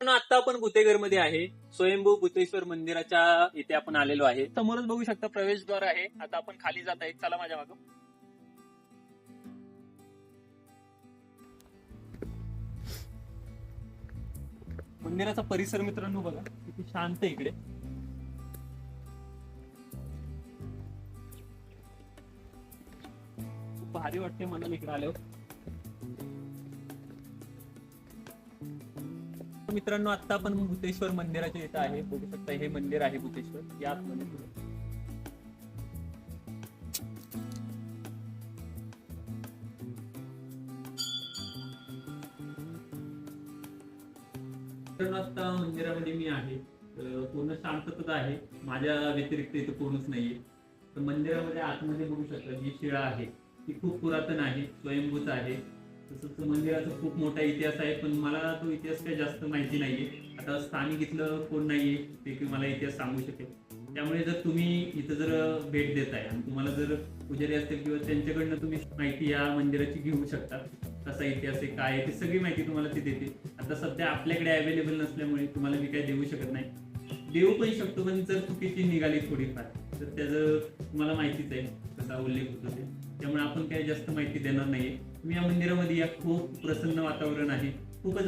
आता आपण भुतेघर मध्ये आहे. स्वयंभू भूतेश्वर मंदिराच्या इथे आपण आलेलो आहे. समोरच बघू शकता प्रवेशद्वार आहे. आता आपण खाली जात आहे. चला माझ्या मागं. मंदिराचा परिसर मित्रांनो बघा किती शांत आहे इकडे. खूप भारी वाटते मनाला इकडे आल्यावर. मित्रांनो आता आपण भूतेश्वर मंदिराच्या इथं आहे. बघू शकता हे मंदिर आहे भूतेश्वर. या आतमध्ये आता मंदिरामध्ये मी आहे. पूर्ण शांतता आहे. माझ्या व्यतिरिक्त इथं कोणच नाहीये. तर मंदिरामध्ये आतमध्ये बघू शकता जी शिळा आहे ती खूप पुरातन आहे, स्वयंभूच आहे. तसंच मंदिराचा खूप मोठा इतिहास आहे, पण मला तो इतिहास काही जास्त माहिती नाहीये. आता स्थानिक इथलं कोण नाहीये ते की मला इतिहास सांगू शकेल. त्यामुळे जर तुम्ही इथं जर भेट देताय आणि तुम्हाला जर पुजारी असतील किंवा त्यांच्याकडनं तुम्ही माहिती या मंदिराची घेऊ शकता. कसा इतिहास आहे, काय आहे, ती सगळी माहिती तुम्हाला ते देते. आता सध्या आपल्याकडे अवेलेबल नसल्यामुळे तुम्हाला मी काही देऊ शकत नाही. देऊ पण शकतो, पण जर चुकीची निघाली थोडीफार तर त्याचं तुम्हाला माहितीच आहे कसा उल्लेख होतो ते. त्यामुळे आपण काही जास्त माहिती देणार नाहीये. तुम्ही या मंदिरामध्ये या, खूप प्रसन्न वातावरण आहे. खूपच